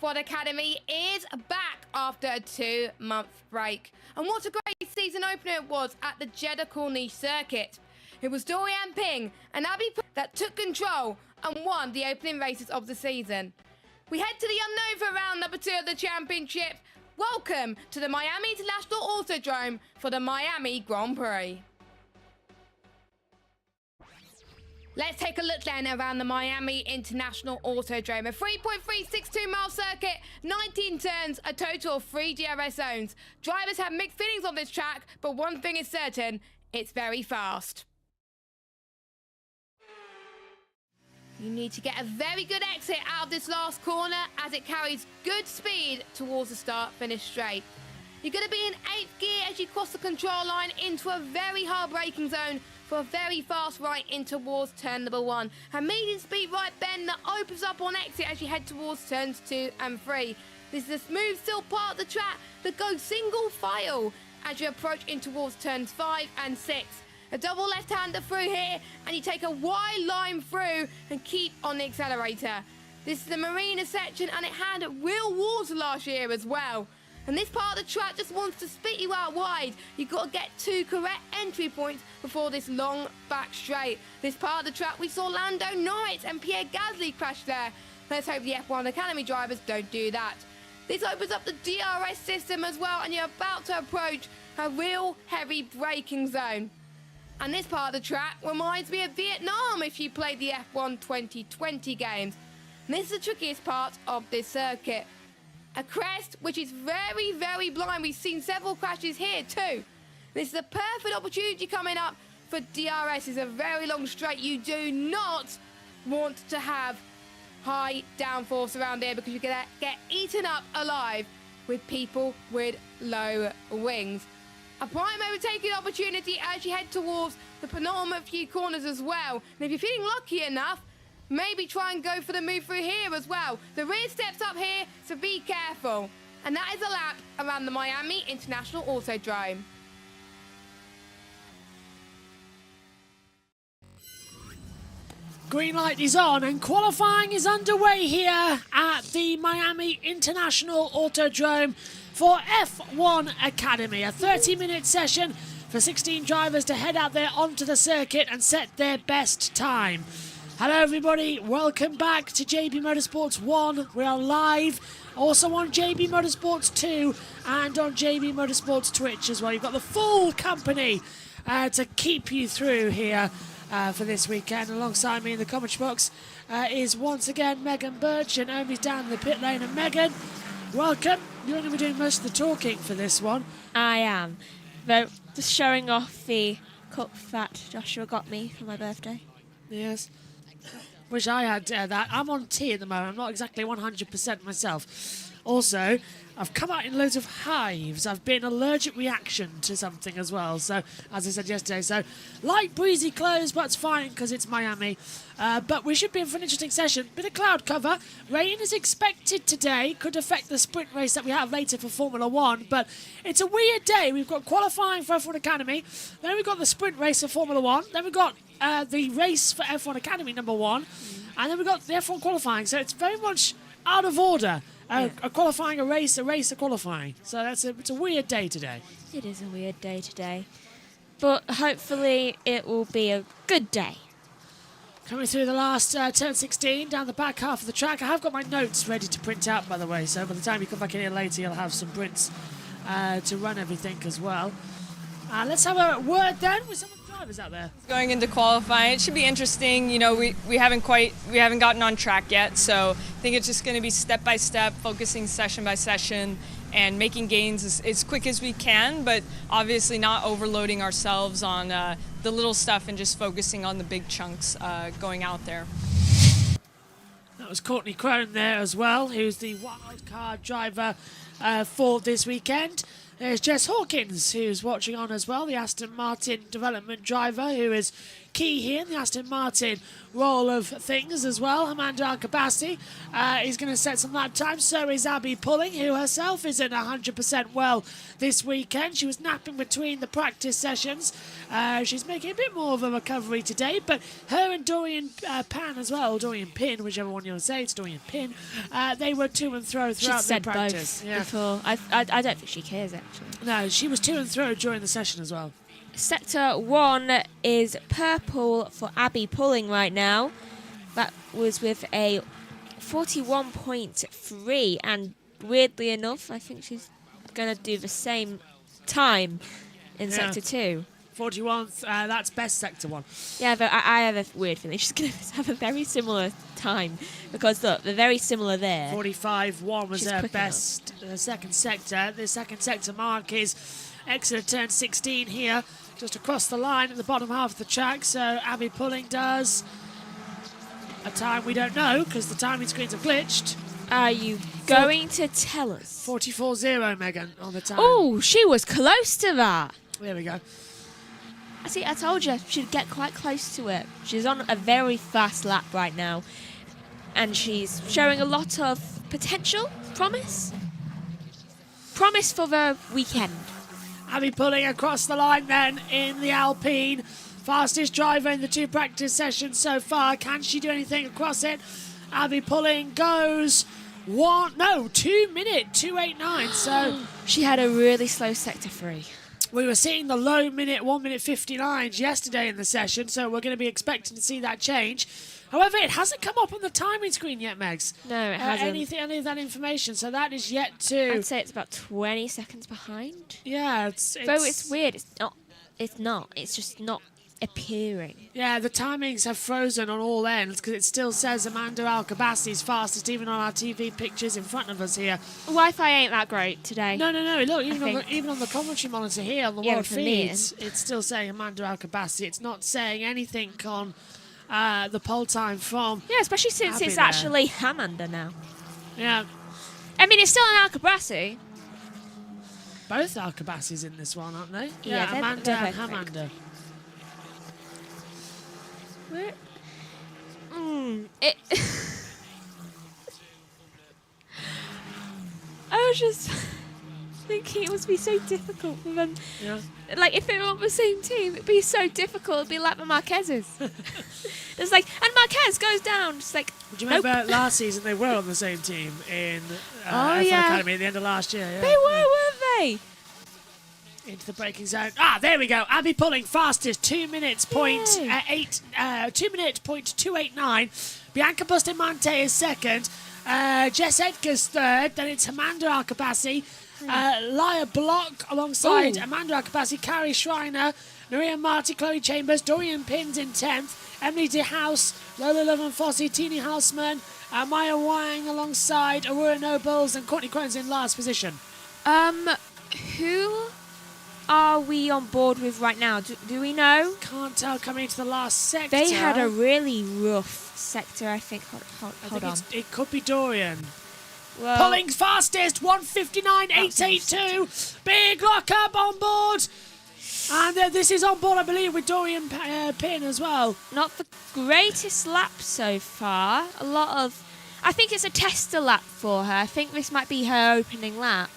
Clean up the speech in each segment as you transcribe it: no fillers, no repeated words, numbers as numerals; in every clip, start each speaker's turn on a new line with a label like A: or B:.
A: F1 Academy is back after a 2-month break. And what a great season opener it was at the Jeddah Corniche circuit. It was Dorian Ping and Abby that took control and won the opening races of the season. We head to the unknown for round number 2 of the championship. Welcome to the Miami International Autodrome for the Miami Grand Prix. Let's take a look then around the Miami International Autodrome. A 3.362 mile circuit, 19 turns, a total of 3 DRS zones. Drivers have mixed feelings on this track, but one thing is certain, it's very fast. You need to get a very good exit out of this last corner as it carries good speed towards the start-finish straight. You're going to be in 8th gear as you cross the control line into a very hard braking zone for a very fast right in towards turn number 1. A medium speed right bend that opens up on exit as you head towards turns 2 and 3. This is a smooth still part of the track that goes single file as you approach in towards turns 5 and 6. A double left-hander through here and you take a wide line through and keep on the accelerator. This is the marina section and it had real water last year as well. And this part of the track just wants to spit you out wide. You've got to get 2 correct entry points before this long back straight. This part of the track we saw Lando Norris and Pierre Gasly crash there. Let's hope the F1 Academy drivers don't do that. This opens up the DRS system as well and you're about to approach a real heavy braking zone. And this part of the track reminds me of Vietnam if you played the F1 2020 games. And this is the trickiest part of this circuit. A crest which is very, very blind. We've seen several crashes here too. This is a perfect opportunity coming up for DRS. It's a very long straight. You do not want to have high downforce around here because you're going to get eaten up alive with people with low wings. A prime overtaking opportunity as you head towards the penultimate few corners as well. And if you're feeling lucky enough, maybe try and go for the move through here as well. The rear steps up here, so be careful. And that is a lap around the Miami International Autodrome.
B: Green light is on and qualifying is underway here at the Miami International Autodrome for F1 Academy. A 30-minute session for 16 drivers to head out there onto the circuit and set their best time. Hello everybody, welcome back to JB Motorsports 1. We are live also on JB Motorsports 2 and on JB Motorsports Twitch as well. You've got the full company to keep you through here for this weekend. Alongside me in the commentary box is once again Megan Birch, and Omi's down in the pit lane. And Megan, welcome. You're going to be doing most of the talking for this one.
C: I am. Though, just showing off the cup that Joshua got me for my birthday.
B: Yes. Wish I had that. I'm on tea at the moment. I'm not exactly 100% myself. Also, I've come out in loads of hives. I've been allergic reaction to something as well. So, as I said yesterday, so light breezy clothes, but it's fine because it's Miami. But we should be in for an interesting session. Bit of cloud cover. Rain is expected today. Could affect the sprint race that we have later for Formula 1. But it's a weird day. We've got qualifying for F1 Academy. Then we've got the sprint race for Formula 1. Then we've got the race for F1 Academy number 1. And then we've got the F1 qualifying. So it's very much out of order. A qualifying, a race, a qualifying. So it's a weird day today.
C: It is a weird day today. But hopefully it will be a good day.
B: Coming through the last turn 16, down the back half of the track. I have got my notes ready to print out, by the way. So by the time you come back in here later, you'll have some prints to run everything as well. Let's have a word then with some of the drivers out there.
D: Going into qualifying, it should be interesting. You know, we haven't gotten on track yet, so I think it's just going to be step by step, focusing session by session, and making gains as quick as we can, but obviously not overloading ourselves on the little stuff and just focusing on the big chunks going out there.
B: That was Courtney Crone there as well, who's the wild card driver for this weekend. There's Jess Hawkins, who's watching on as well, the Aston Martin development driver, who is key here in the Aston Martin roll of things as well. Amanda Alcabassi is going to set some lap time. So is Abby Pulling, who herself isn't 100% well this weekend. She was napping between the practice sessions. She's making a bit more of a recovery today, but her and Dorian Pan as well, Dorian Pin, whichever one you want to say, it's Dorian Pin, they were to and fro throughout the practice.
C: Both before. I don't think she cares, actually.
B: No, she was to and fro during the session as well.
C: Sector 1 is purple for Abby Pulling right now. That was with a 41.3, and weirdly enough, I think she's going to do the same time in Sector 2.
B: 41, that's best Sector 1.
C: Yeah, but I have a weird feeling she's going to have a very similar time, because look, they're very similar there.
B: 45.1 was
C: She's
B: her
C: quick
B: best second sector. The second sector mark is exit turn 16 here, just across the line at the bottom half of the track. So Abby Pulling does a time we don't know because the timing screens have glitched.
C: Are you going to tell us?
B: 44.0, Megan, on the time.
C: Oh, she was close to that.
B: There we go.
C: See, I told you she'd get quite close to it. She's on a very fast lap right now, and she's showing a lot of potential, promise for the weekend.
B: Abby Pulling across the line then in the Alpine. Fastest driver in the 2 practice sessions so far. Can she do anything across it? Abby Pulling goes 2 minute 2:89. So
C: She had a really slow Sector 3.
B: we were seeing the low minute 1 minute 59s yesterday in the session, so we're going to be expecting to see that change. However, it hasn't come up on the timing screen yet, Megs.
C: No, it hasn't.
B: Any of that information, so that is yet to...
C: I'd say it's about 20 seconds behind.
B: Yeah, it's
C: Though it's weird. It's not. It's just not appearing.
B: Yeah, the timings have frozen on all ends because it still says Amanda Alcabassi's fastest, even on our TV pictures in front of us here.
C: Wi-Fi ain't that great today.
B: No. Look,
C: think.
B: even on the commentary monitor here on the
C: Yeah,
B: world
C: for me,
B: feeds, it's still saying Amanda Alcabassi. It's not saying anything on the poll time from...
C: Yeah, especially since
B: Abby
C: it's
B: there.
C: actually Amanda now.
B: Yeah,
C: I mean, it's still an Alcabrassi.
B: both Alcabassis in this one, aren't they?
C: Yeah, they're
B: Amanda and
C: both quick.
B: Amanda.
C: Where? It. I was just thinking it must be so difficult for them.
B: Yeah.
C: Like, if they were on the same team, it'd be so difficult. It'd be like the Marquez's. It's like, and Marquez goes down. Just like,
B: Do you remember last season they were on the same team in F1
C: yeah.
B: Academy at the end of last year? Yeah.
C: they were, weren't they?
B: Into the braking zone. There we go. Abby Pulling fastest. 2 minutes point 2:289. Bianca Bustamante is second. Jess Edgar's third. Then it's Amanda Alcabassi. Laya Block alongside Amanda Alcabassi. Carrie Schreiner. Maria Marti. Chloe Chambers. Dorian Pins in 10th. Emily DeHouse. Lola Loven-Fossey. Tini Hausman. Maya Wang alongside Aurora Nobles. And Courtney Crone's in last position.
C: Who are we on board with right now? Do we know?
B: Can't tell coming into the last sector.
C: They had a really rough sector, I think. Hold on.
B: It could be Dorian.
C: Well,
B: Pulling's fastest, 1:59.882. Big lock-up on board. And this is on board, I believe, with Dorian Pin as well.
C: not the greatest lap so far. I think it's a tester lap for her. I think this might be her opening lap.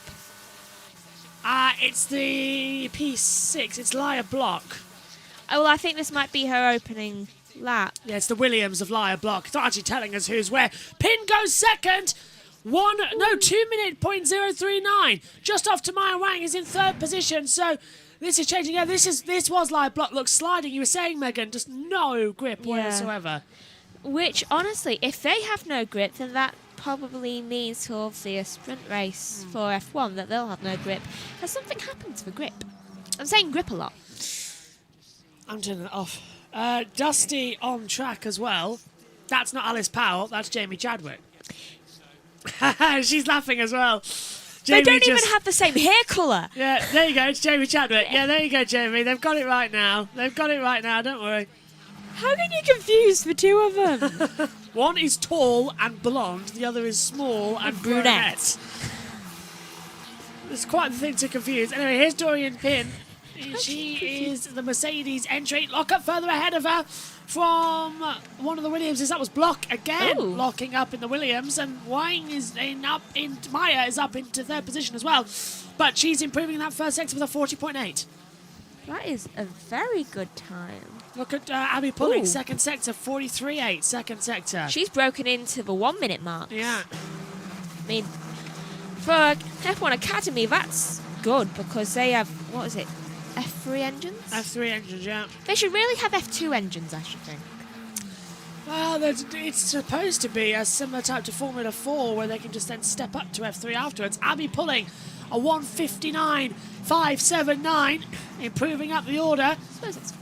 B: It's the P6. It's Laya Block.
C: Oh, well, I think this might be her opening lap.
B: Yeah, it's the Williams of Laya Block. It's not actually telling us who's where. Pin goes second. 2 minute .039. Just off to Maya Wang is in third position. So this is changing. Yeah, this was Laya Block. Look, sliding. You were saying, Megan, just no grip whatsoever.
C: Which, honestly, if they have no grip, then that probably means towards the sprint race for F1 that they'll have no grip. Has something happened to the grip? I'm saying grip a lot.
B: I'm turning it off. Dusty on track as well. That's not Alice Powell. That's Jamie Chadwick. She's laughing as well.
C: They don't even have the same hair colour.
B: Yeah, there you go. It's Jamie Chadwick. Yeah, there you go, Jamie. They've got it right now. Don't worry.
C: How can you confuse the two of them?
B: One is tall and blonde. The other is small and brunette. It's quite the thing to confuse. Anyway, here's Dorian Pin She is the Mercedes entry. Lockup further ahead of her from one of the Williamses. That was Block again,
C: Ooh.
B: locking up in the Williams. And Wang is Maya is up into third position as well. But she's improving in that first sector with a 40.8.
C: That is a very good time.
B: Look at Abby pulling
C: Ooh.
B: second sector, 43.8, second sector.
C: She's broken into the 1 minute mark.
B: Yeah.
C: I mean, for F1 Academy, that's good because they have, what is it, F3 engines?
B: F3 engines, yeah.
C: They should really have F2 engines, I should think.
B: Well, it's supposed to be a similar type to Formula 4 where they can just then step up to F3 afterwards. Abby pulling a 1:59.579, improving up the order.
C: I suppose it's fine.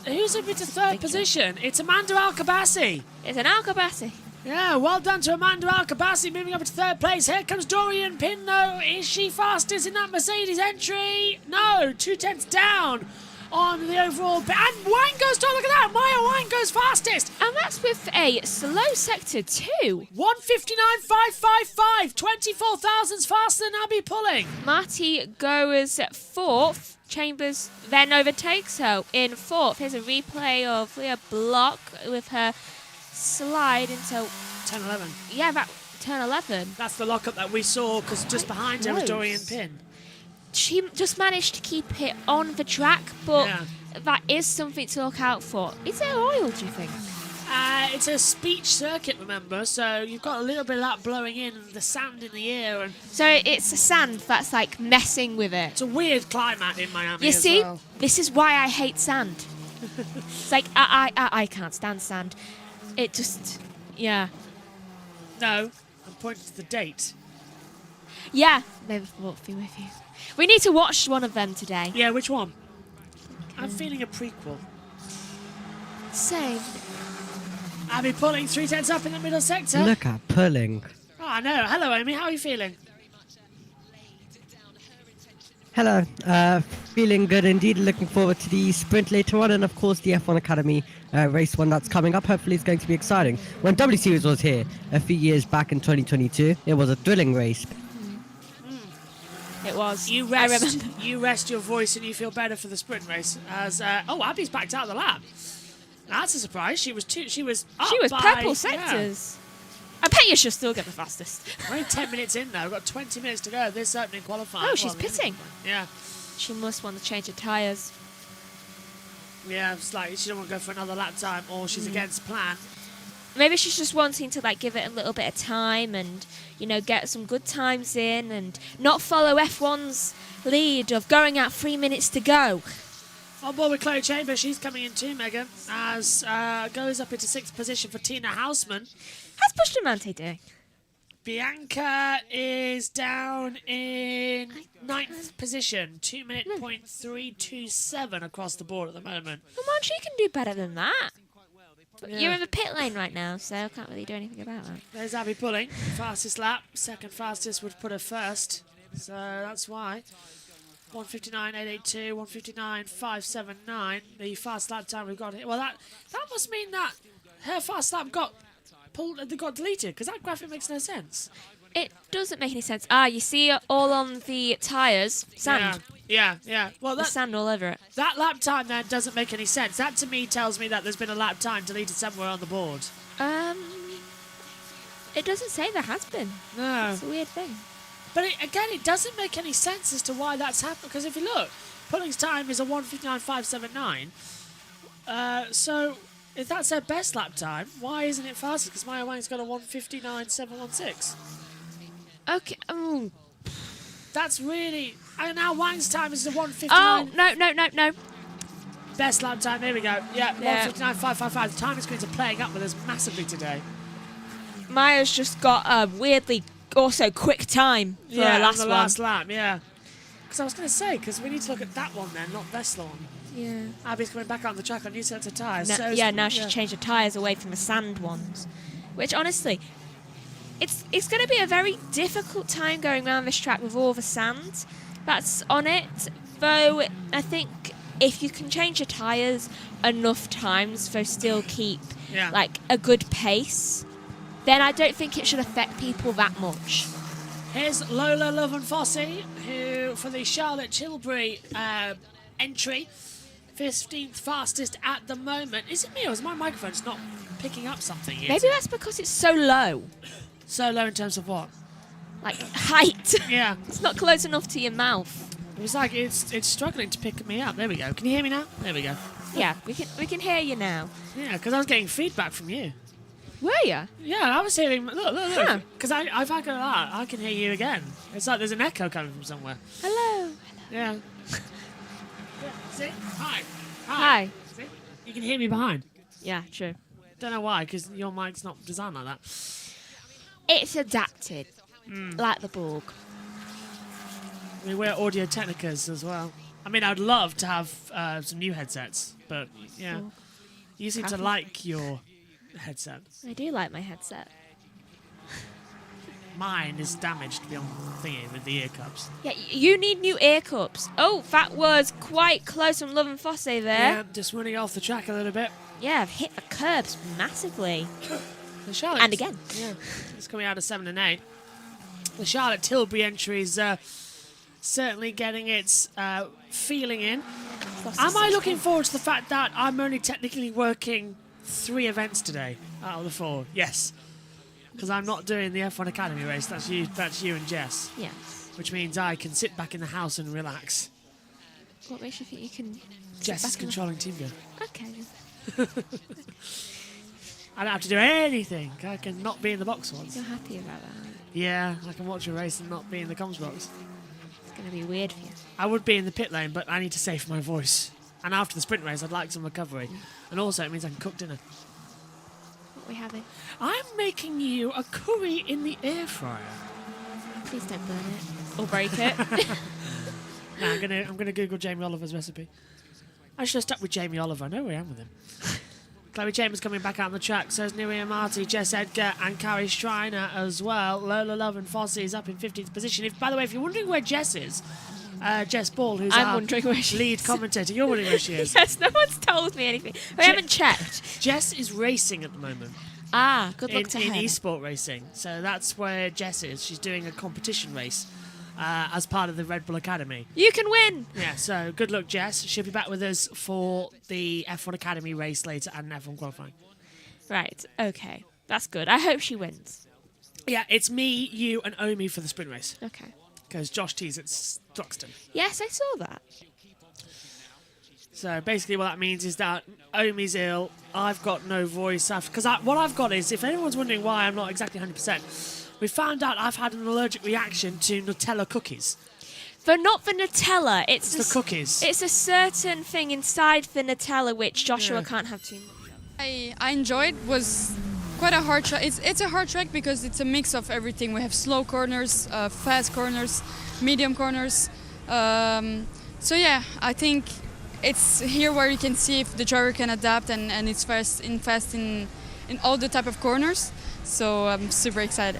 B: Who's up into third position? It's Amanda Alcabassi.
C: It's an Alcabassi.
B: Yeah, well done to Amanda Alcabassi, moving up to third place. Here comes Dorian Pin, though. Is she fastest in that Mercedes entry? No, 2/10 down on the overall. And Wang goes down, look at that. Maya Wang goes fastest.
C: And that's with a slow sector too.
B: 1:59.555, 24 thousandths faster than Abby pulling.
C: Marty goes fourth. Chambers then overtakes her in fourth. Here's a replay of Leah Block with her slide into
B: 10-11.
C: yeah, that turn 11.
B: That's the lockup that we saw because just behind her was
C: Close.
B: Dorian Pin.
C: She just managed to keep it on the track, but
B: Yeah.
C: that is something to look out for. Is there oil, do you think?
B: It's a speech circuit, remember, so you've got a little bit of that blowing in and the sand in the air, and
C: So it's the sand that's like messing with it.
B: it's a weird climate in Miami
C: You
B: as
C: see,
B: well.
C: this is why I hate sand. It's like I can't stand sand. It just, yeah.
B: No, I'm pointing to the date.
C: Yeah, maybe we'll be with you. We need to watch one of them today.
B: Yeah, which one? I'm feeling a prequel.
C: Same.
B: Abby pulling 3/10 up in the middle sector.
E: Look at pulling.
B: Oh, I know. Hello, Amy. How are you feeling?
E: Hello. Feeling good indeed. Looking forward to the sprint later on, and of course the F1 Academy race one that's coming up. Hopefully, it's going to be exciting. When W Series was here a few years back in 2022, it was a thrilling race.
C: It was.
B: You
C: I
B: rest.
C: remember.
B: You rest your voice, and you feel better for the sprint race. As Abby's backed out of the lap. That's a surprise. She was up
C: She was
B: by-
C: purple
B: yeah.
C: sectors. I bet you she'll still get the fastest.
B: We're only 10 minutes in now. We've got 20 minutes to go. This opening qualifying.
C: Oh, she's pitting.
B: Yeah.
C: She must want to change her tyres.
B: Yeah, it's like she don't want to go for another lap time, or she's against plan.
C: Maybe she's just wanting to like give it a little bit of time and, you know, get some good times in and not follow F1's lead of going out 3 minutes to go.
B: On board with Chloe Chambers, she's coming in too, Megan, as goes up into 6th position for Tina Houseman.
C: How's Bustamante doing?
B: Bianca is down in 9th position, 2:03.27 across the board at the moment.
C: Come on, she can do better than that. But
B: Yeah.
C: you're in the pit lane right now, so I can't really do anything about that.
B: There's Abby pulling, fastest lap, second fastest would put her first, so that's why. 1:59.882, 1:59.579, the fast lap time we've got here. Well, that must mean that her fast lap got deleted, because that graphic makes no sense.
C: It doesn't make any sense. You see it all on the tyres, sand.
B: Yeah. Well,
C: There's sand all over it.
B: that lap time then doesn't make any sense. That to me tells me that there's been a lap time deleted somewhere on the board.
C: It doesn't say there has been.
B: No.
C: It's a weird thing.
B: But it doesn't make any sense as to why that's happened. Because if you look, Pulling's time is a 1:59.579. So if that's their best lap time, why isn't it faster? Because Maya Wang's got a 1:59.716.
C: Okay.
B: That's really... And now Wang's time is a 1:59.
C: Oh, no.
B: Best lap time, here we go. Yeah,
C: Yeah.
B: 1:59.555. The time screens are playing up with us massively today.
C: Maya's just got a weirdly also quick time for her
B: on
C: last
B: the
C: one.
B: last lap, yeah. Because I was going to say, because we need to look at that one then, not this one.
C: Yeah.
B: Abby's coming back on the track on new sets of tyres.
C: Now she's changed her tyres away from the sand ones. Which, honestly, it's going to be a very difficult time going around this track with all the sand that's on it. Though, I think if you can change your tyres enough times, they'll still keep like a good pace, then I don't think it should affect people that much.
B: Here's Lola Love and Fosse, who, for the Charlotte Tilbury entry, 15th fastest at the moment. Is it me or is my microphone just not picking up something?
C: Maybe that's because it's so low.
B: So low in terms of what?
C: Like height.
B: Yeah.
C: It's not close enough to your mouth.
B: It was like it's struggling to pick me up. There we go. Can you hear me now? There we go.
C: Yeah, we can hear you now.
B: Yeah, because I was getting feedback from you.
C: Were you?
B: Yeah, I was hearing. Look.
C: Huh.
B: Because I've had that. I can hear you again. It's like there's an echo coming from somewhere.
C: Hello.
B: Yeah. See? Hi.
C: Hi.
B: See? You can hear me behind.
C: Yeah, true.
B: Don't know why, because your mic's not designed like that.
C: It's adapted, like the Borg.
B: I mean, we're Audio Technicas as well. I mean, I'd love to have some new headsets, but yeah.
C: Borg.
B: You seem to
C: Happy.
B: like your headset.
C: I do like my headset.
B: Mine is damaged beyond thingy with the ear cups.
C: Yeah, you need new ear cups. Oh, that was quite close from Love and Fosse there.
B: Yeah, just running off the track a little bit.
C: Yeah, I've hit the curbs massively.
B: The Charlotte,
C: And again.
B: Yeah, it's coming out of 7 and 8. The Charlotte Tilbury entry is certainly getting its feeling in. Am I looking forward to the fact that I'm only technically working 3 events today out of the 4? Yes. Because I'm not doing the F1 Academy race. That's you and Jess.
C: Yes.
B: Which means I can sit back in the house and relax.
C: What makes you think you can...
B: Jess is controlling Team Go.
C: Okay.
B: I don't have to do anything. I can not be in the box once.
C: You're happy about that, aren't you?
B: Yeah, I can watch a race and not be in the comms box.
C: It's going to be weird for you.
B: I would be in the pit lane, but I need to save my voice. And after the sprint race, I'd like some recovery. And also, it means I can cook dinner.
C: What are we having?
B: I'm making you a curry in the air fryer.
C: Please don't burn it. Or break it.
B: Now I'm gonna Google Jamie Oliver's recipe. I should have stuck with Jamie Oliver. I know where I am with him. Chloe Chambers coming back out on the track. So is Nui Amati, Jess Edgar, and Carrie Schreiner as well. Lola Love and Fosse is up in 15th position. By the way, if you're wondering where Jess is, Jess Ball, who's
C: I'm
B: our
C: wondering where she
B: lead
C: is.
B: commentator, you're wondering where she is.
C: Yes, no one's told me anything. I haven't checked.
B: Jess is racing at the moment.
C: Ah, good luck to
B: in
C: her.
B: esport racing. So that's where Jess is. She's doing a competition race as part of the Red Bull Academy.
C: You can win!
B: Yeah, so good luck, Jess. She'll be back with us for the F1 Academy race later and F1 qualifying.
C: Right, okay. That's good. I hope she wins.
B: Yeah, it's me, you, and Omi for the sprint race.
C: Okay.
B: Because Josh T's at Stockton.
C: Yes, I saw that.
B: So basically what that means is that Omi's ill, I've got no voice. Because what I've got is, if anyone's wondering why I'm not exactly 100%, we found out I've had an allergic reaction to Nutella cookies.
C: But not the Nutella. It's
B: the cookies.
C: It's a certain thing inside the Nutella which Joshua
B: Yeah.
C: can't have too much of.
F: I enjoyed. Was quite a hard track. It's a hard track because it's a mix of everything. We have slow corners, fast corners, medium corners. So yeah, I think it's here where you can see if the driver can adapt and it's fast in all the type of corners. So I'm super excited.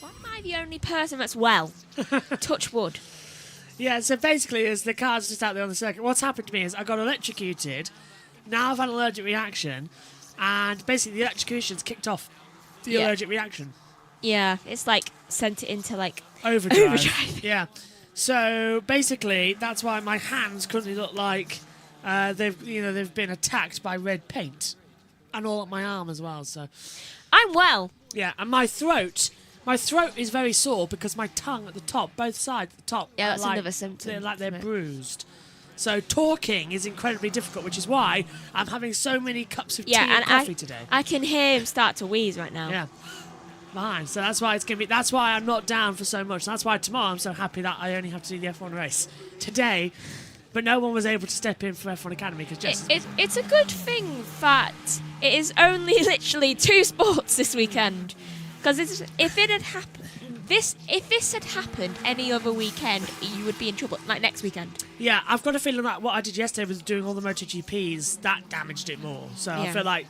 C: Why am I the only person that's well? Touch wood.
B: Yeah, so basically, as the car's just out there on the circuit, what's happened to me is I got electrocuted. Now I've had an allergic reaction, and basically the electrocution's kicked off the
C: Yeah.
B: allergic reaction.
C: Yeah, it's like sent it into like
B: Overdrive.
C: Overdrive.
B: Yeah. So basically, that's why my hands currently look like they've been attacked by red paint, and all up my arm as well. So
C: I'm well.
B: yeah, and my throat is very sore because my tongue at the top, both sides at the top,
C: Yeah,
B: are
C: that's another symptom,
B: they're
C: isn't it?
B: bruised. So talking is incredibly difficult, which is why I'm having so many cups of tea
C: Yeah,
B: and
C: and
B: coffee today.
C: I can hear him start to wheeze right now.
B: Yeah. Fine. So that's why it's gonna be. That's why I'm not down for so much. That's why tomorrow I'm so happy that I only have to do the F1 race today. But no one was able to step in for F1 Academy because Jess.
C: It's a good thing that it is only literally 2 sports this weekend. Because if this had happened any other weekend, you would be in trouble. Like next weekend.
B: Yeah, I've got a feeling that what I did yesterday was doing all the MotoGPs. That damaged it more. So I
C: Yeah.
B: feel like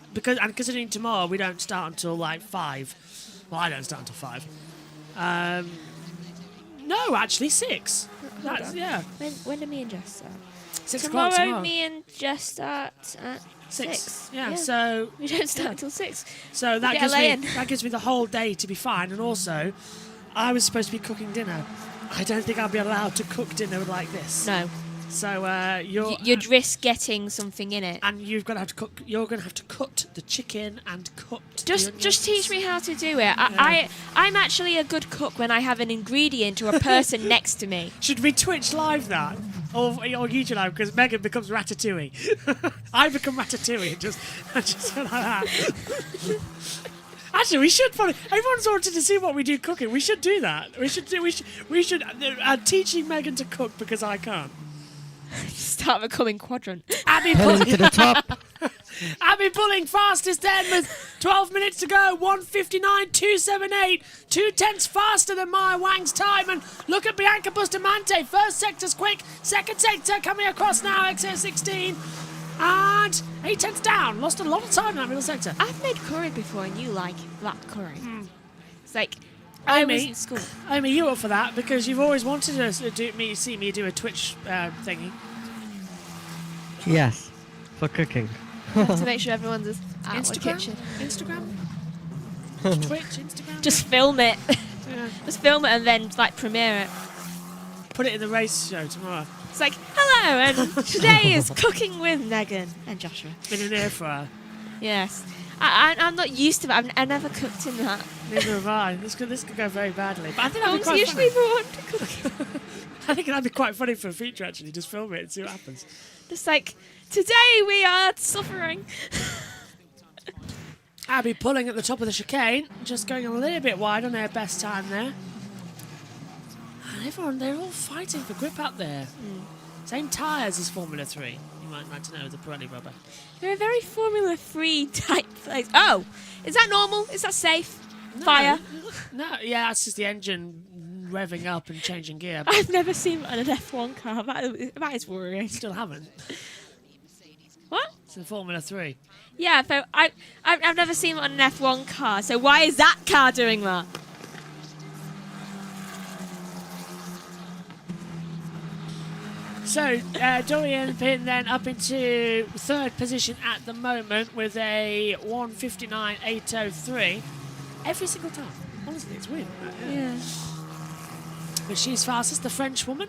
B: considering tomorrow we don't start until like 5. Well, I don't start until 5. No, actually 6. That's, yeah.
C: When do me and Jess start?
B: 6
C: tomorrow,
B: o'clock tomorrow.
C: me and Jess start at 6.
B: 6. Yeah, so
C: We don't start till 6.
B: so that
C: get a
B: gives
C: lay
B: me
C: in.
B: that gives me the whole day to be fine. And also, I was supposed to be cooking dinner. I don't think I'll be allowed to cook dinner like this.
C: No.
B: So
C: You'd risk getting something in it.
B: and you're gonna have to cook. You're gonna have to cut the chicken and cut.
C: Just teach me how to do it. I'm actually a good cook when I have an ingredient or a person next to me.
B: Should we Twitch live that? Or YouTube live, because Megan becomes Ratatouille. I become Ratatouille, just like that. Actually, we should probably. Everyone's wanted to see what we do cooking. We should do that. We should teaching Megan to cook because I can't.
C: Start becoming quadrant.
B: Abby
E: Pulling to the top.
B: Abby pulling fastest then with 12 minutes to go. 1:59.278. 2/10 faster than Maya Wang's time. And look at Bianca Bustamante. First sector's quick. Second sector coming across now. Exit 16. And 8/10 down. Lost a lot of time in that middle sector.
C: I've made curry before and you like that curry. It's like, I was in school.
B: Amy, you up for that because you've always wanted to see me do a Twitch thingy.
E: Yes, for cooking.
C: To make sure everyone's out of the
B: Instagram?
C: kitchen.
B: Instagram? Twitch, Instagram?
C: Just film it.
B: Yeah.
C: Just film it and then like premiere it.
B: Put it in the race show tomorrow.
C: It's like, hello, and today is cooking with Megan and Joshua.
B: In an air fryer.
C: Yes. I'm not used to that. I never cooked in that.
B: Neither have I. This could go very badly. But I think
C: I
B: that'd be
C: was
B: quite
C: usually
B: funny.
C: the one to cook it.
B: I think that'd be quite funny for a feature actually. Just film it and see what happens.
C: Just like, today we are suffering.
B: Abby pulling at the top of the chicane, just going a little bit wide on their best time there. And they're all fighting for grip out there. Same tyres as Formula 3. You might like to know, the Pirelli rubber.
C: They're a very Formula 3 type place. Oh, is that normal? Is that safe? Fire?
B: No, yeah, that's just the engine revving up and changing gear.
C: I've never seen an F1 car. That is worrying.
B: Still haven't.
C: What?
B: It's in Formula 3.
C: Yeah, but I've never seen it on an F1 car. So why is that car doing that?
B: So, Dorian Pin then up into third position at the moment with a 1:59.803. Every single time. Honestly, it's weird.
C: Yeah.
B: But she's fastest, the French woman.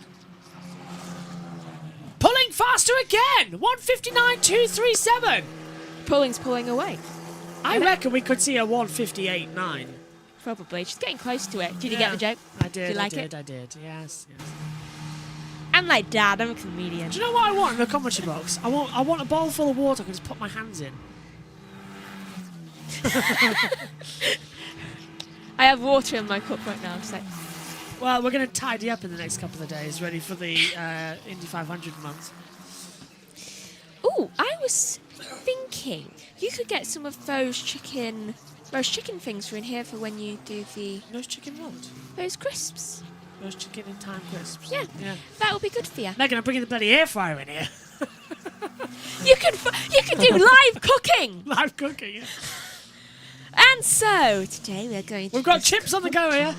B: Pulling faster again! 1:59.237.
C: Pulling's pulling away.
B: I reckon we could see a 1:58.9.
C: Probably. She's getting close to it. Did you get the joke?
B: I did,
C: Did you like
B: I did,
C: it?
B: I did. Yes, yes.
C: I'm like, Dad, I'm a comedian.
B: Do you know what I want in the commentary box? I want a bowl full of water I can just put my hands in.
C: I have water in my cup right now. Just like,
B: Well, we're going to tidy up in the next couple of days, ready for the Indy 500 month.
C: ooh, I was thinking you could get some of those roast chicken things for in here for when you do the
B: Roast chicken what?
C: those crisps.
B: Roast chicken in time crisps.
C: Yeah, that would be good for you.
B: Megan, I'm bringing the bloody air fryer in here.
C: You could do live cooking.
B: Live cooking, yeah.
C: And so today we're going to.
B: We've got chips on the go here.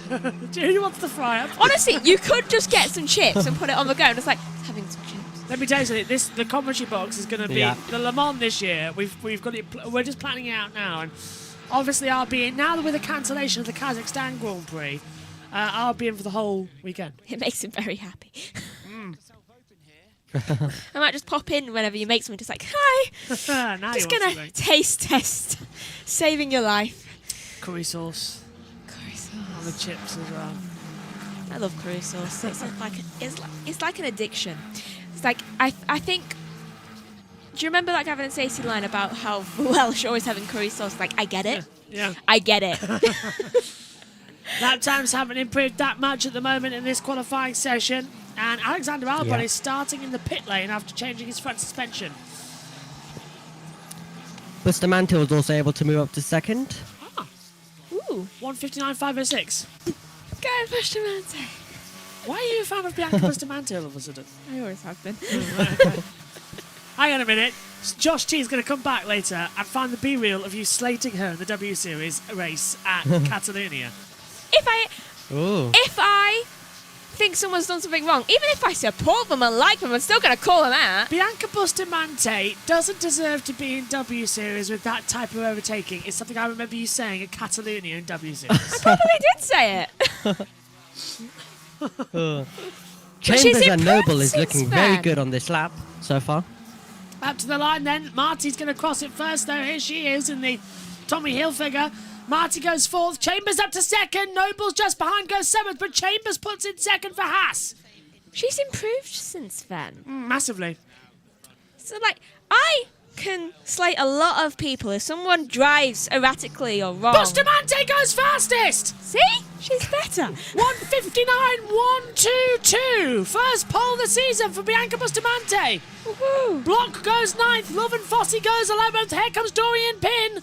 B: Who wants the fryer?
C: Honestly, you could just get some chips and put it on the go, and it's like having some chips.
B: Let me tell you something. The commentary box is going to be
E: Yeah.
B: the Le Mans this year. We've got it. We're just planning it out now, and obviously I'll be in now with the cancellation of the Kazakhstan Grand Prix. I'll be in for the whole weekend.
C: It makes him very happy. I might just pop in whenever you make something, just like, hi,
B: Now
C: just
B: you want
C: gonna
B: something.
C: taste test, saving your life.
B: Curry sauce
C: Curry
B: on
C: sauce.
B: the chips as well.
C: I love curry sauce. It's like an addiction. It's like I think. Do you remember that Gavin and Stacey line about how Welsh are always having curry sauce? Like, I get it.
B: Yeah.
C: I get it.
B: Lap times haven't improved that much at the moment in this qualifying session. And Alexander Albon
E: Yeah.
B: is starting in the pit lane after changing his front suspension.
E: Bustamante was also able to move up to second.
B: Ah,
C: Ooh,
B: 1:59.506.
C: go Bustamante.
B: Why are you a fan of Bianca Bustamante all of a sudden?
C: I always have been.
B: Hang on a minute. Josh T is going to come back later and find the B-reel of you slating her in the W Series race at Catalonia.
C: If I think someone's done something wrong, even if I support them and like them, I'm still going to call them out.
B: Bianca Bustamante doesn't deserve to be in W Series with that type of overtaking. It's something I remember you saying at Catalonia in W Series.
C: I probably did say it.
E: Chambers and Noble is
C: since
E: looking very
C: then.
E: good on this lap so far.
B: Up to the line then. Marty's going to cross it first, though. Here she is in the Tommy Hilfiger. Marty goes fourth. Chambers up to second. Noble's just behind, goes seventh, but Chambers puts in second for Haas.
C: She's improved since then.
B: Massively.
C: So, like, I can slate a lot of people if someone drives erratically or wrong.
B: Bustamante goes fastest.
C: See? She's better.
B: 1:59.122. First pole of the season for Bianca Bustamante.
C: Woohoo.
B: Block goes 9th. Love and Fossey goes 11th. Here comes Dorian Pin.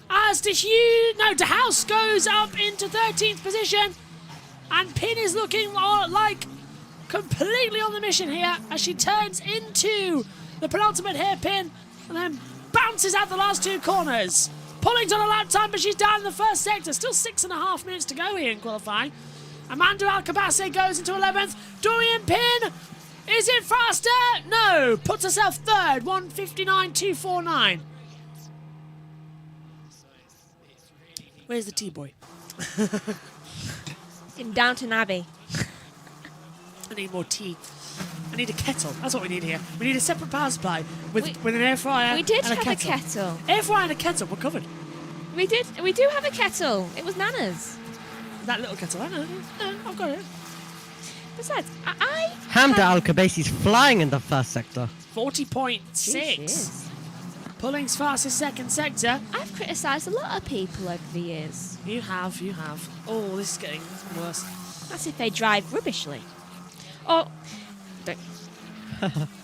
B: As De House goes up into 13th position. And Pin is looking like completely on the mission here as she turns into the penultimate hairpin and then bounces out the last two corners. Pulling's on a lap time, but she's down in the first sector. Still 6.5 minutes to go here in qualifying. Amanda Alcabace goes into 11th. Dorian Pin, is it faster? No, puts herself third, 1:59.249. Where's the T-boy?
C: In Downton Abbey.
B: I need more tea. I need a kettle. That's what we need here. We need a separate power supply with an air fryer.
C: We did
B: and
C: have a kettle.
B: Air fryer and a kettle. We're covered.
C: We do have a kettle. It was Nana's.
B: That little kettle. I know. I've got it.
C: Besides,
E: Hamda Alcabace's flying in the first sector.
B: 40.6. Pulling's fastest second sector.
C: I've criticised a lot of people over the years.
B: You have. Oh, this is getting worse.
C: That's if they drive rubbishly. Or...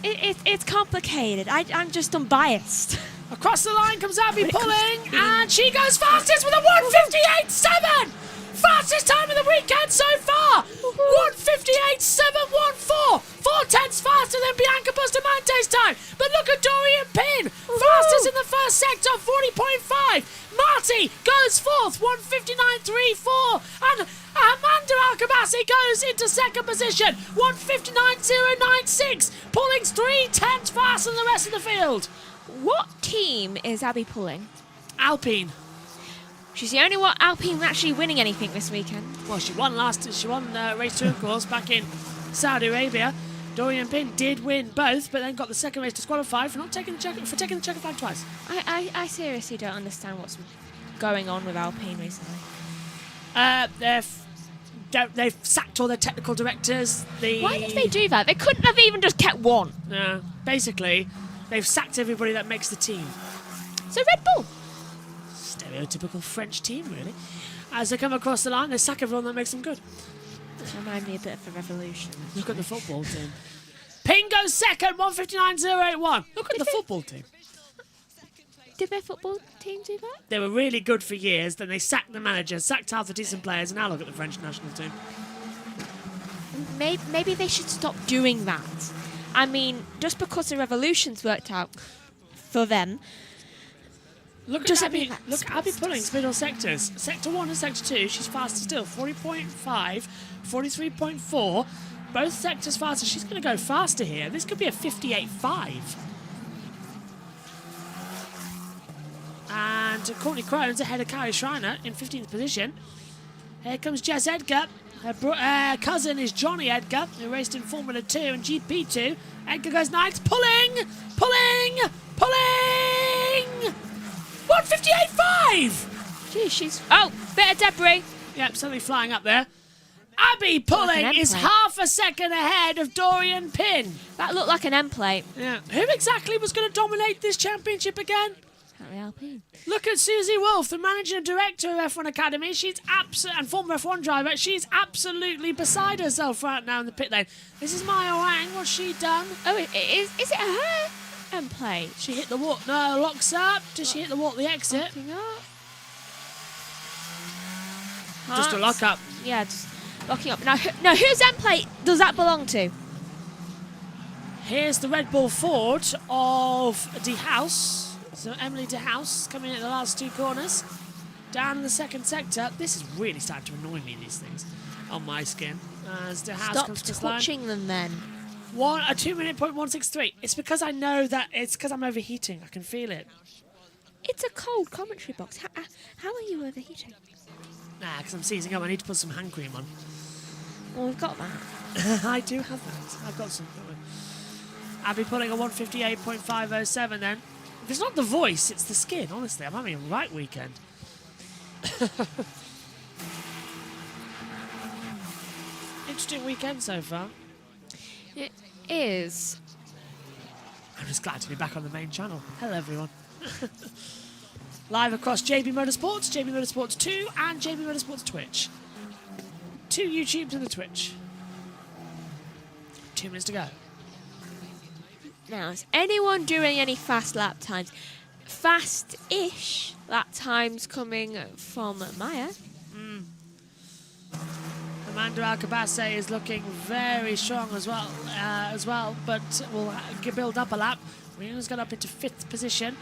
C: it's complicated. I'm just unbiased.
B: Across the line comes Abby Pulling, and she goes fastest with a 1:58.7. Fastest time of the weekend so far. 1:58.714. 4/10 faster than Bianca Bustamante's time. But look at Dorian Pin. Fastest in the first sector, 40.5. Marty goes fourth, 1:59.34. And Amanda Alcabace goes into second position, 1:59.096. Pulling's 3/10 faster than the rest of the field.
C: What team is Abby pulling?
B: Alpine.
C: She's the only one Alpine actually winning anything this weekend.
B: Well, she won race 2, of course, back in Saudi Arabia. Dorian Pin did win both, but then got the second race disqualified for taking the checker flag twice.
C: I seriously don't understand what's going on with Alpine recently.
B: They've sacked all their technical directors.
C: Why did they do that? They couldn't have even just kept one.
B: No, basically, they've sacked everybody that makes the team.
C: So Red Bull.
B: Stereotypical French team, really. As they come across the line, they sack everyone that makes them good.
C: Remind me a bit of a revolution.
B: Look at the football team. Ping goes second, 1:59.081. Look at the football team.
C: Did their football team do that?
B: They were really good for years, then they sacked the manager, sacked half the decent players, and now look at the French national team.
C: Maybe they should stop doing that. I mean, just because the revolution's worked out for them.
B: Look at Abby Pulling's middle sectors. Sector 1 and Sector 2, she's faster still. 40.5, 43.4. Both sectors faster. She's going to go faster here. This could be a 58.5. And Courtney Crone's ahead of Carrie Schreiner in 15th position. Here comes Jess Edgar. Her cousin is Johnny Edgar, who raced in Formula 2 and GP2. Edgar goes 9th. Pulling! 1:58.5!
C: Gee, she's... Oh, bit of debris.
B: Yep, suddenly flying up there. Abby Pulling is half a second ahead of Dorian Pin.
C: That looked like an M plate.
B: Yeah. Who exactly was going to dominate this championship again?
C: Alpine.
B: Look at Susie Wolf, the managing director of F1 Academy. She's and former F1 driver. She's absolutely beside herself right now in the pit lane. This is Maya Wang. What's she done?
C: Oh, is it her M plate?
B: She hit the wall. No, locks up. Did she hit the wall at the exit?
C: Locking up.
B: Just a lock up.
C: Yeah, just locking up. Now, whose M plate does that belong to?
B: Here's the Red Bull Ford of De House. So Emily De House coming in at the last two corners. Down in the second sector. This is really starting to annoy me, these things, on my skin. As the house
C: Stop
B: comes to this line.
C: touching them then.
B: A 2-minute point 163. It's because I know that it's because I'm overheating. I can feel it.
C: It's a cold commentary box. How are you overheating?
B: Nah, because I'm seizing up. I need to put some hand cream on.
C: Well, we've got that.
B: I do have that. I've got some. I'll be putting a 158.507 then. If it's not the voice, it's the skin. Honestly, I'm having a right weekend. Interesting weekend so far.
C: It is.
B: I'm just glad to be back on the main channel. Hello, everyone. Live across JB Motorsports, JB Motorsports 2, and JB Motorsports Twitch. 2 YouTubes and a Twitch. 2 minutes to go.
C: Now, is anyone doing any fast lap times? Fast-ish lap times coming from Maya.
B: Amanda Alcabace is looking very strong as well, but will build up a lap. Rio's got up into 5th position.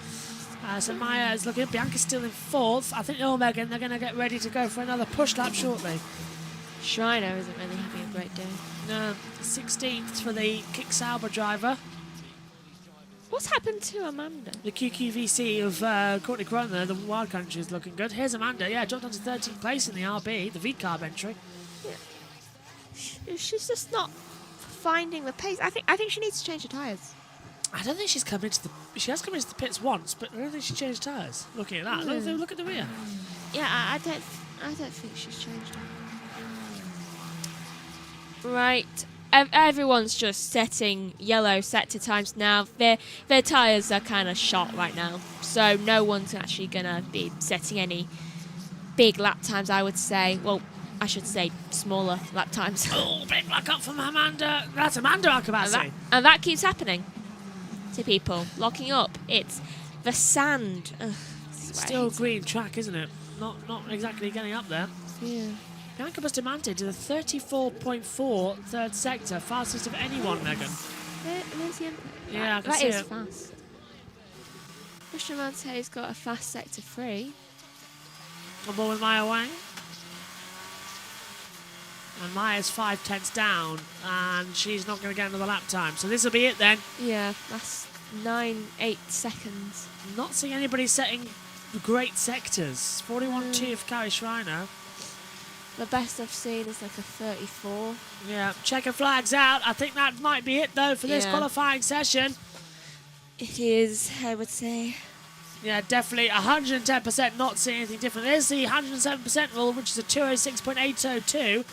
B: So Maya is looking up. Bianca's still in 4th. I think Megan, they're going to get ready to go for another push lap shortly.
C: Shriner isn't really having a great day.
B: No, 16th for the Kick Sauber driver.
C: What's happened to Amanda?
B: The QQVC of Courtney Croner, the wild country, is looking good. Here's Amanda, yeah, dropped down to 13th place in the RB, the V-carb entry.
C: She's just not finding the pace. I think she needs to change her tyres.
B: I don't think she's come into the... She has come into the pits once, but I don't think she changed tyres. Looking at that, look at the rear.
C: Yeah, I don't think she's changed her. Right. Everyone's just setting yellow sector times now. Their tyres are kind of shot right now, so no one's actually going to be setting any big lap times, I would say. Well, I should say smaller lap times.
B: Oh, big lock up from Amanda. That's Amanda Alcabace.
C: And that keeps happening to people. Locking up. It's the sand. Ugh,
B: Still green track, isn't it? Not exactly getting up there.
C: Yeah.
B: Bianca Bustamante to the 34.4 third sector. Fastest of anyone, Megan. Yeah, I can
C: that
B: see
C: is
B: it.
C: fast. Bustamante's got a fast sector 3.
B: On board with Maya Wang. And Maya's 5/10 down, and she's not going to get another lap time. So this will be it then.
C: Yeah, that's 9-8 seconds.
B: Not seeing anybody setting great sectors. 41.2 for Carrie Schreiner.
C: The best I've seen is like a 34.
B: Yeah, checker flags out. I think that might be it though for this
C: Yeah.
B: qualifying session.
C: It is, I would say.
B: Yeah, definitely 110% not seeing anything different. There's the 107% rule, which is a 206.802.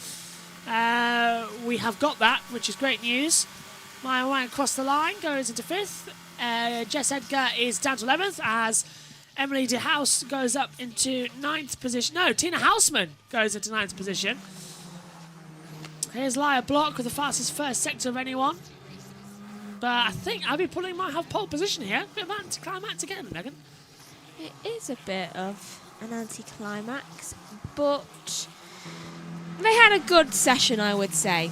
B: We have got that, which is great news. Maya Wang across the line, goes into 5th. Jess Edgar is down to 11th as Emily De House goes up into 9th position. No, Tina Houseman goes into 9th position. Here's Lyra Block with the fastest first sector of anyone. But I think Abby Pulling might have pole position here. Bit of anticlimax again, Megan.
C: It is a bit of an anticlimax, but they had a good session, I would say.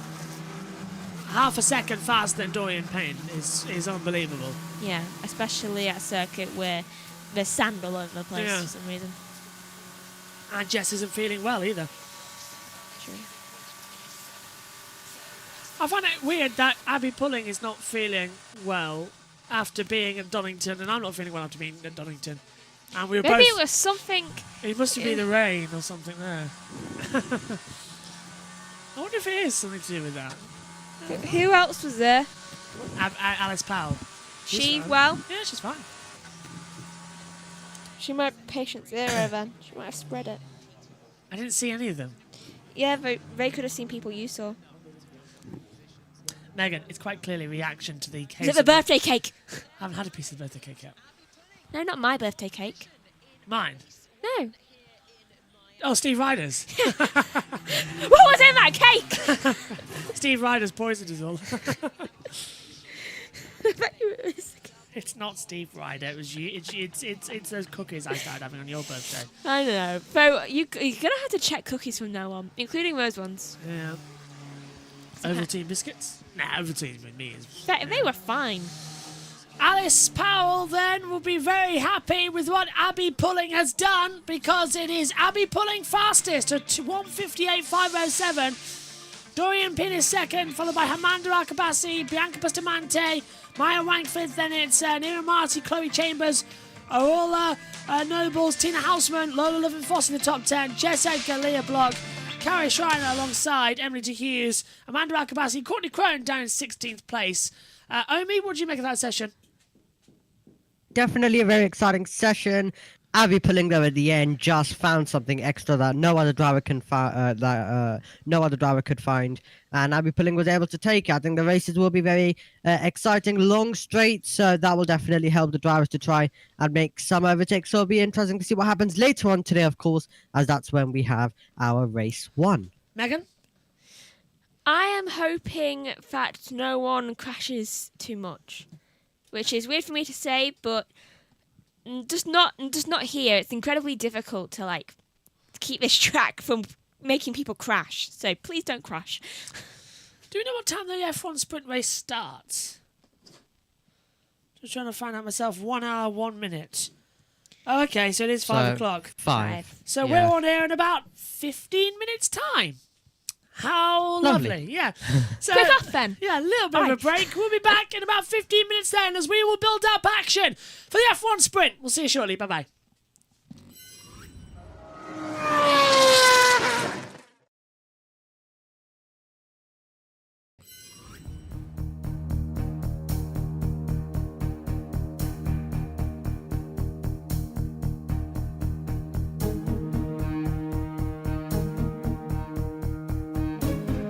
B: Half a second faster than Dorian Payne is unbelievable.
C: Yeah, especially at a circuit where there's sand all over the place
B: Yeah.
C: for some reason.
B: And Jess isn't feeling well either.
C: True.
B: I find it weird that Abby Pulling is not feeling well after being at Donington, and I'm not feeling well after being at Donington. And we were
C: Maybe
B: both...
C: it was something.
B: It must have been the rain or something there. I wonder if it is something to do with that.
C: Who else was there?
B: Alice Powell. She's
C: She,
B: fine.
C: well,
B: Yeah, she's fine.
C: she might have patient zero then. She might have spread it.
B: I didn't see any of them.
C: Yeah, they could have seen people you saw.
B: Megan, it's quite clearly reaction to the case.
C: Is it the birthday cake?
B: I haven't had a piece of birthday cake yet.
C: No, not my birthday cake.
B: Mine?
C: No.
B: Oh, Steve Ryder's.
C: What was in that cake?
B: Steve Ryder's poisoned us all.
C: I bet you it was.
B: It's not Steve Ryder. It was you. It's those cookies I started having on your birthday.
C: I don't know. So you're gonna have to check cookies from now on, including those ones.
B: Yeah. Ovaltine biscuits? Nah, Ovaltine with me is...
C: They were fine.
B: Alice Powell then will be very happy with what Abby Pulling has done because it is Abby Pulling fastest at 158.507 Dorian Pin is second, followed by Amanda Akabasi, Bianca Bustamante, Maya Wang fifth, then it's Nira Marty, Chloe Chambers, Aurora Nobles, Tina Houseman, Lola Lovin-Foss in the top 10, Jess Edgar, Leah Block, Carrie Schreiner alongside Emily de Hughes, Amanda Akabasi, Courtney Crone down in 16th place. Omi, what do you make of that session?
E: Definitely a very exciting session. Abby pulling there at the end just found something extra that no other driver could find, and Abby Pulling was able to take it. I think the races will be very exciting, long straight, so that will definitely help the drivers to try and make some overtakes. So it'll be interesting to see what happens later on today, of course, as that's when we have our race 1.
B: Megan?
C: I am hoping that no one crashes too much, which is weird for me to say, but just not here. It's incredibly difficult to keep this track from making people crash. So please don't crash.
B: Do we know what time the F1 sprint race starts? Just trying to find out myself. 1 hour, 1 minute. Oh, okay, so it is 5 o'clock.
E: 5.
B: So
E: Yeah.
B: we're on air in about 15 minutes' time. How lovely. Yeah. So,
C: Quick off then.
B: Yeah, a little bit of a break. We'll be back in about 15 minutes then as we will build up action for the F1 sprint. We'll see you shortly. Bye-bye.